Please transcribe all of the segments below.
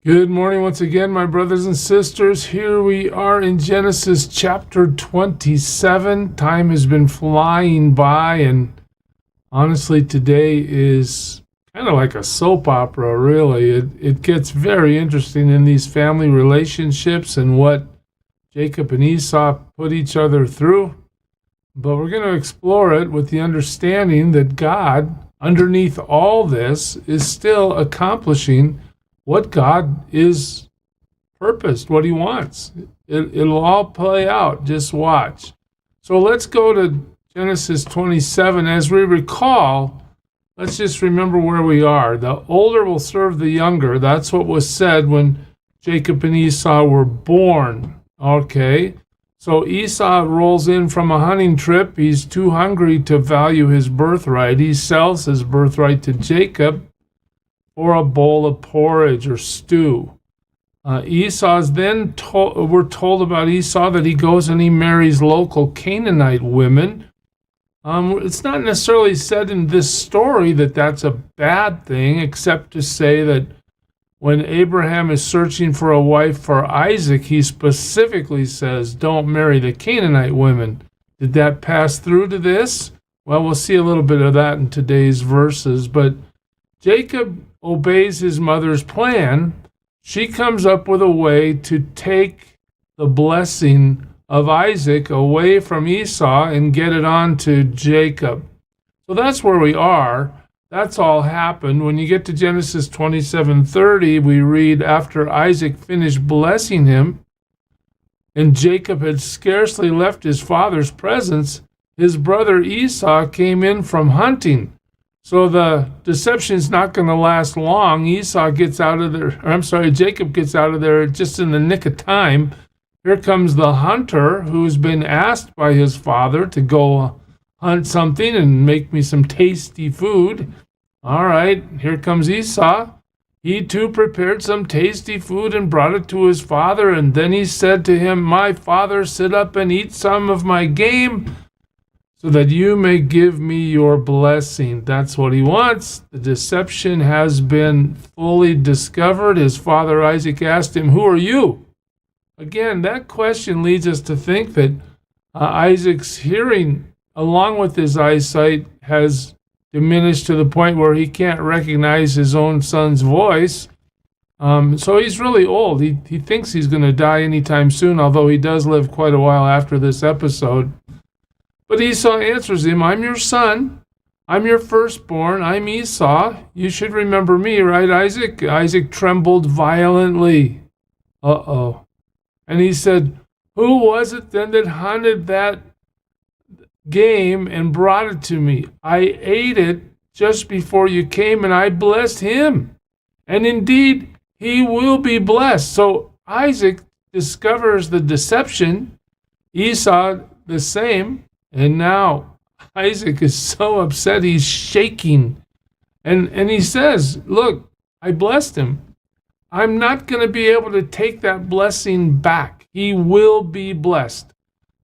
Good morning once again, my brothers and sisters. Here we are in Genesis chapter 27. Time has been flying by, and honestly, today is kind of like a soap opera, really. It gets very interesting in these family relationships and what Jacob and Esau put each other through. But we're going to explore it with the understanding that God, underneath all this, is still accomplishing what God is purposed, what he wants. It'll all play out. Just watch. So let's go to Genesis 27. As we recall, let's just remember where we are. The older will serve the younger. That's what was said when Jacob and Esau were born. Okay. So Esau rolls in from a hunting trip. He's too hungry to value his birthright. He sells his birthright to Jacob or a bowl of porridge or stew. Esau's then we're told about Esau that he goes and he marries local Canaanite women. It's not necessarily said in this story that that's a bad thing, except to say that when Abraham is searching for a wife for Isaac, he specifically says, don't marry the Canaanite women. Did that pass through to this? Well, we'll see a little bit of that in today's verses, but Jacob obeys his mother's plan. She comes up with a way to take the blessing of Isaac away from Esau and get it on to Jacob. So that's where we are. That's all happened. When you get to Genesis 27:30, we read, after Isaac finished blessing him, and Jacob had scarcely left his father's presence, his brother Esau came in from hunting. So the deception's not going to last long. Jacob gets out of there just in the nick of time. Here comes the hunter who's been asked by his father to go hunt something and make me some tasty food. All right, here comes Esau. He too prepared some tasty food and brought it to his father, and then he said to him, "My father, sit up and eat some of my game, so that you may give me your blessing." That's what he wants. The deception has been fully discovered. His father Isaac asked him, "Who are you?" Again, that question leads us to think that Isaac's hearing, along with his eyesight, has diminished to the point where he can't recognize his own son's voice. So he's really old. He thinks he's going to die anytime soon, although he does live quite a while after this episode. But Esau answers him, "I'm your son. I'm your firstborn. I'm Esau. You should remember me, right, Isaac?" Isaac trembled violently. Uh-oh. And he said, "Who was it then that hunted that game and brought it to me? I ate it just before you came, and I blessed him. And indeed, he will be blessed." So Isaac discovers the deception. Esau the same. And now Isaac is so upset, he's shaking. And he says, "Look, I blessed him. I'm not going to be able to take that blessing back. He will be blessed."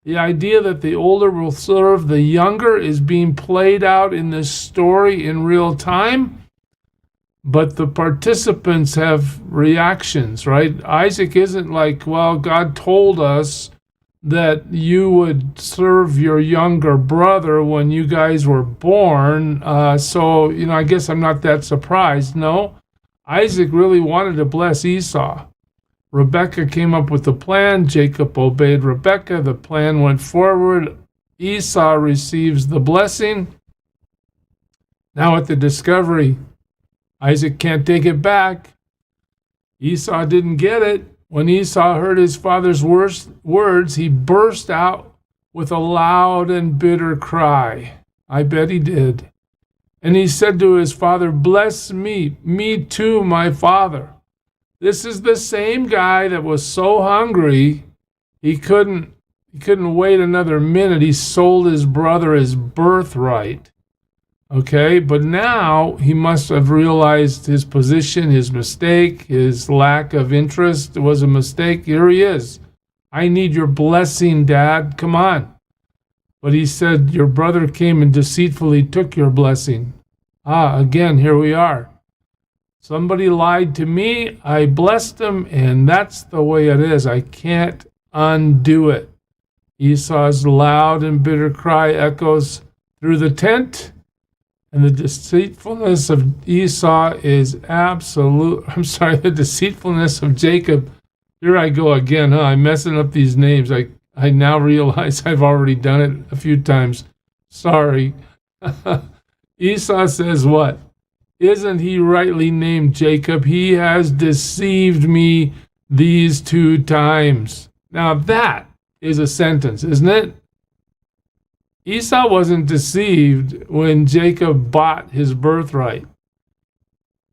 The idea that the older will serve the younger is being played out in this story in real time. But the participants have reactions, right? Isaac isn't like, "Well, God told us that you would serve your younger brother when you guys were born. So, I guess I'm not that surprised." No, Isaac really wanted to bless Esau. Rebekah came up with the plan. Jacob obeyed Rebekah. The plan went forward. Esau receives the blessing. Now at the discovery, Isaac can't take it back. Esau didn't get it. When Esau heard his father's words, he burst out with a loud and bitter cry. I bet he did. And he said to his father, "Bless me too, my father." This is the same guy that was so hungry, he couldn't wait another minute. He sold his brother his birthright. Okay, but now he must have realized his position, his mistake, his lack of interest was a mistake. Here he is. "I need your blessing, Dad. Come on." But he said, "Your brother came and deceitfully took your blessing." Again, here we are. Somebody lied to me, I blessed him, and that's the way it is. I can't undo it. Esau's loud and bitter cry echoes through the tent, and the deceitfulness of Esau is absolute. The deceitfulness of Jacob. Here I go again, huh? I'm messing up these names. I now realize I've already done it a few times. Sorry. Esau says what? Isn't he rightly named Jacob? He has deceived me these 2 times. Now that is a sentence, isn't it? Esau wasn't deceived when Jacob bought his birthright.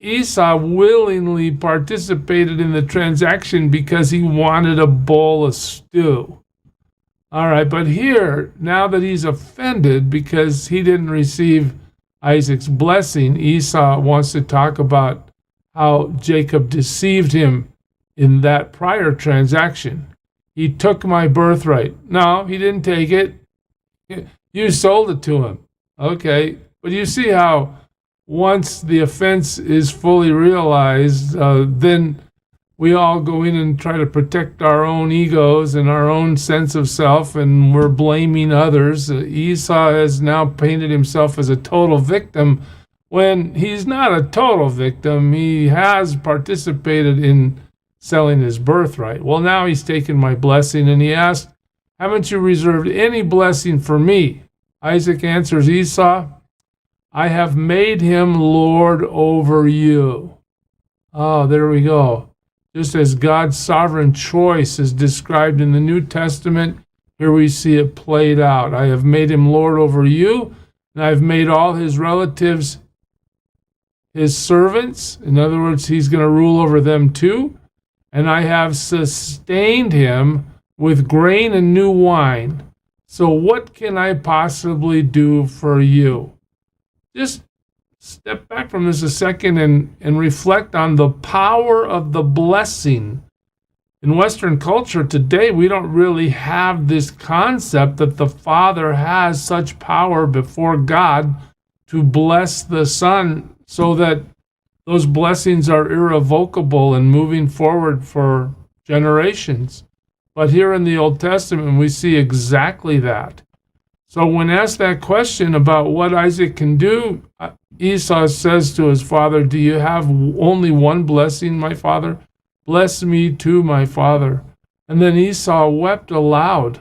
Esau willingly participated in the transaction because he wanted a bowl of stew. All right, but here, now that he's offended because he didn't receive Isaac's blessing, Esau wants to talk about how Jacob deceived him in that prior transaction. He took my birthright. No, he didn't take it. You sold it to him. Okay, but you see how once the offense is fully realized, then we all go in and try to protect our own egos and our own sense of self, and we're blaming others. Esau has now painted himself as a total victim when he's not a total victim. He has participated in selling his birthright. Well, now he's taken my blessing, and he asked, haven't you reserved any blessing for me? Isaac answers Esau, I have made him lord over you. Oh, there we go. Just as God's sovereign choice is described in the New Testament, here we see it played out. I have made him lord over you, and I've made all his relatives his servants. In other words, he's going to rule over them too. And I have sustained him with grain and new wine. So what can I possibly do for you? Just step back from this a second and reflect on the power of the blessing. In Western culture today, we don't really have this concept that the Father has such power before God to bless the Son so that those blessings are irrevocable and moving forward for generations. But here in the Old Testament, we see exactly that. So when asked that question about what Isaac can do, Esau says to his father, do you have only one blessing, my father? Bless me too, my father. And then Esau wept aloud.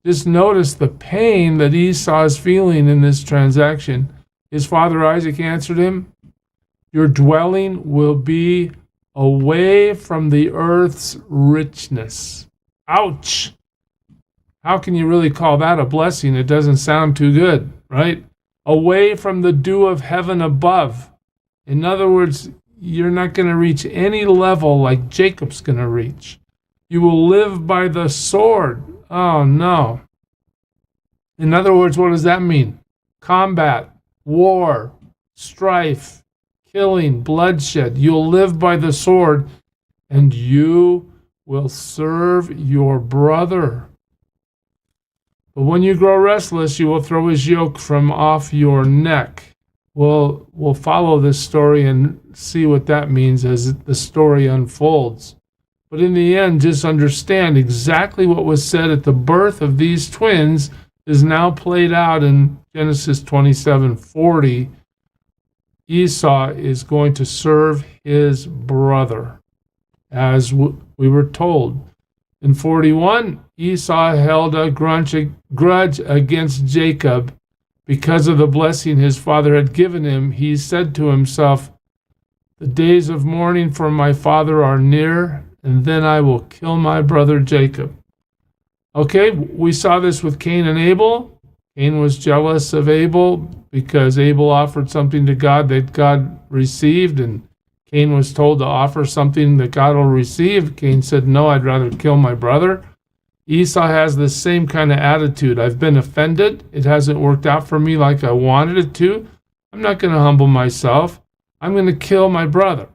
Just notice the pain that Esau is feeling in this transaction. His father Isaac answered him, your dwelling will be away from the earth's richness. Ouch! How can you really call that a blessing? It doesn't sound too good, right? Away from the dew of heaven above. In other words, you're not going to reach any level like Jacob's going to reach. You will live by the sword. Oh, no. In other words, what does that mean? Combat, war, strife, killing, bloodshed. You'll live by the sword, and you will serve your brother. But when you grow restless, you will throw his yoke from off your neck. We'll follow this story and see what that means as the story unfolds. But in the end, just understand exactly what was said at the birth of these twins is now played out in Genesis 27:40. Esau is going to serve his brother, as we were told. In 41, Esau held a grudge against Jacob because of the blessing his father had given him. He said to himself, the days of mourning for my father are near, and then I will kill my brother Jacob. Okay, we saw this with Cain and Abel. Cain was jealous of Abel because Abel offered something to God that God received, and Cain was told to offer something that God will receive. Cain said, no, I'd rather kill my brother. Esau has this same kind of attitude. I've been offended. It hasn't worked out for me like I wanted it to. I'm not going to humble myself. I'm going to kill my brother.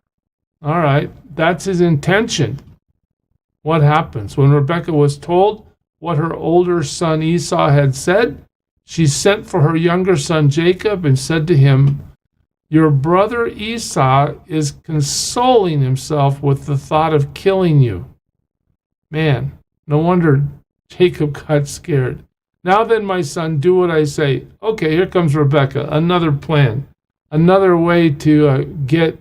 All right, that's his intention. What happens? When Rebekah was told what her older son Esau had said, she sent for her younger son Jacob and said to him, Your brother Esau is consoling himself with the thought of killing you. Man, no wonder Jacob got scared. Now then, my son, do what I say. Okay, here comes Rebekah. Another plan. Another way to get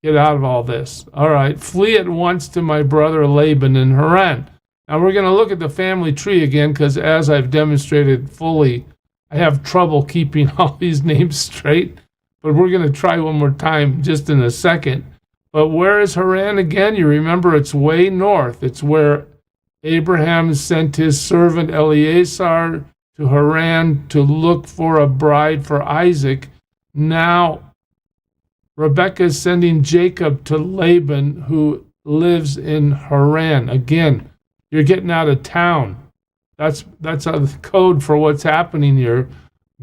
out of all this. All right, flee at once to my brother Laban in Haran. Now we're going to look at the family tree again because as I've demonstrated fully, I have trouble keeping all these names straight. But we're going to try one more time just in a second. But where is Haran again? You remember it's way north. It's where Abraham sent his servant Eliezer to Haran to look for a bride for Isaac. Now, Rebekah is sending Jacob to Laban, who lives in Haran. Again, you're getting out of town. That's a code for what's happening here.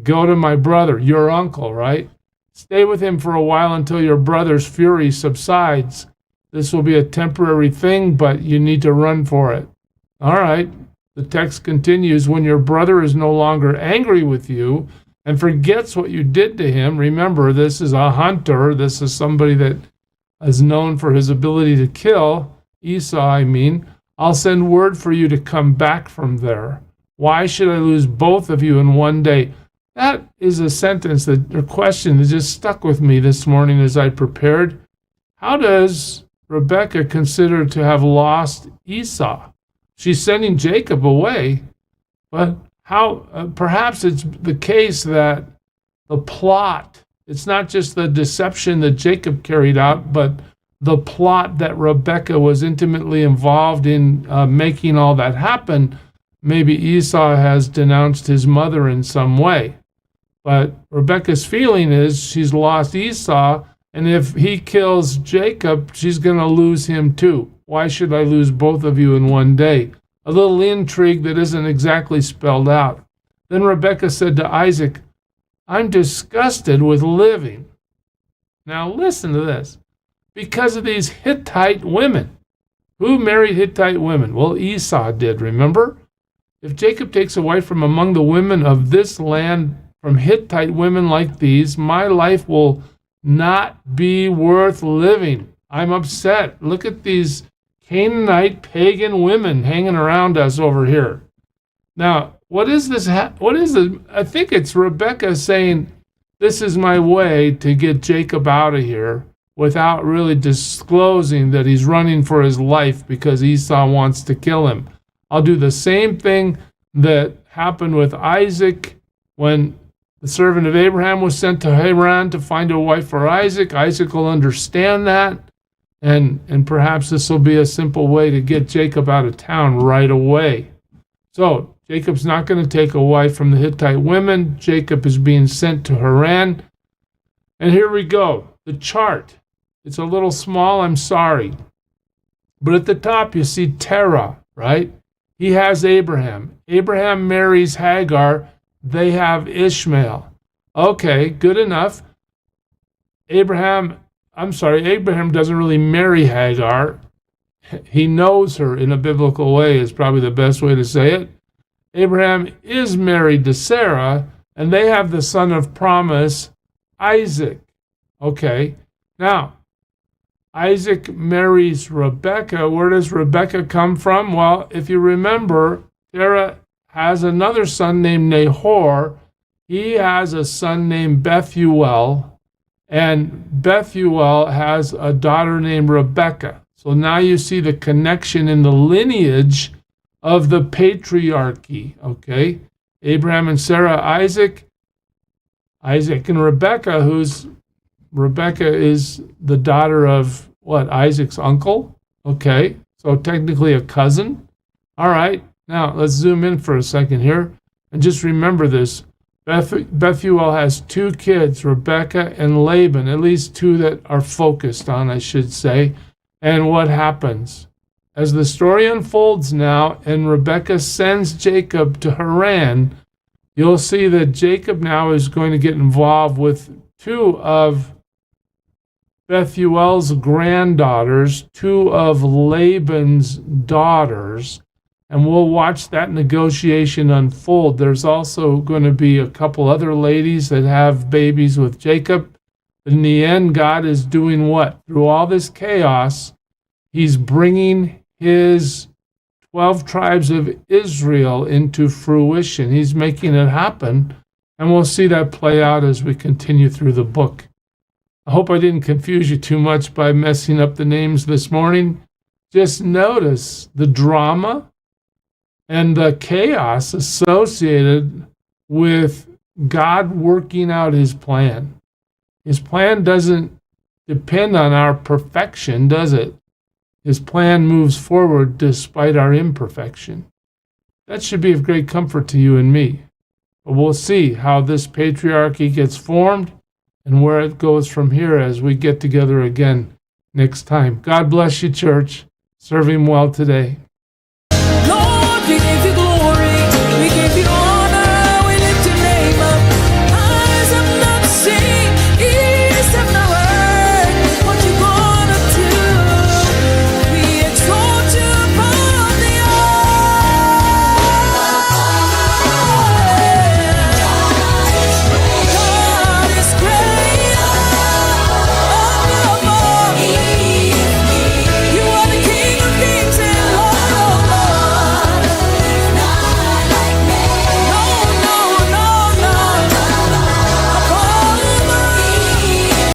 Go to my brother, your uncle, right? Stay with him for a while until your brother's fury subsides. This will be a temporary thing, but you need to run for it. All right. The text continues, when your brother is no longer angry with you and forgets what you did to him. Remember, this is a hunter. This is somebody that is known for his ability to kill. Esau, I mean. I'll send word for you to come back from there. Why should I lose both of you in one day? That is a sentence, a question that just stuck with me this morning as I prepared. How does Rebekah consider to have lost Esau? She's sending Jacob away, but how? Perhaps it's the case that the plot, it's not just the deception that Jacob carried out, but the plot that Rebekah was intimately involved in making all that happen. Maybe Esau has denounced his mother in some way. But Rebekah's feeling is she's lost Esau, and if he kills Jacob, she's going to lose him too. Why should I lose both of you in one day? A little intrigue that isn't exactly spelled out. Then Rebekah said to Isaac, I'm disgusted with living. Now listen to this. Because of these Hittite women. Who married Hittite women? Well, Esau did, remember? If Jacob takes a wife from among the women of this land, from Hittite women like these, my life will not be worth living. I'm upset. Look at these Canaanite pagan women hanging around us over here. Now, what is this? What is it? I think it's Rebekah saying, this is my way to get Jacob out of here without really disclosing that he's running for his life because Esau wants to kill him. I'll do the same thing that happened with Isaac when the servant of Abraham was sent to Haran to find a wife for Isaac. Isaac will understand that, and perhaps this will be a simple way to get Jacob out of town right away. So Jacob's not going to take a wife from the Hittite women. Jacob is being sent to Haran. And here we go. The chart. It's a little small, I'm sorry. But at the top you see Terah, right? He has Abraham. Abraham marries Hagar. They have Ishmael. Okay, good enough. Abraham doesn't really marry Hagar. He knows her in a biblical way is probably the best way to say it. Abraham is married to Sarah, and they have the son of promise, Isaac. Okay, now, Isaac marries Rebekah. Where does Rebekah come from? Well, if you remember, Terah has another son named Nahor. He has a son named Bethuel, and Bethuel has a daughter named Rebekah. So now you see the connection in the lineage of the patriarchy, okay? Abraham and Sarah, Isaac and Rebekah, Rebekah is the daughter of, Isaac's uncle? Okay, so technically a cousin. All right, now let's zoom in for a second here. And just remember this. Bethuel has two kids, Rebekah and Laban, at least two that are focused on, I should say. And what happens? As the story unfolds now, and Rebekah sends Jacob to Haran, you'll see that Jacob now is going to get involved with two of Bethuel's granddaughters, two of Laban's daughters, and we'll watch that negotiation unfold. There's also going to be a couple other ladies that have babies with Jacob, In the end, God is doing what? Through all this chaos, he's bringing his 12 tribes of Israel into fruition. He's making it happen, and we'll see that play out as we continue through the book. I hope I didn't confuse you too much by messing up the names this morning. Just notice the drama and the chaos associated with God working out his plan. His plan doesn't depend on our perfection, does it? His plan moves forward despite our imperfection. That should be of great comfort to you and me. But we'll see how this patriarchy gets formed and where it goes from here as we get together again next time. God bless you, church. Serve him well today.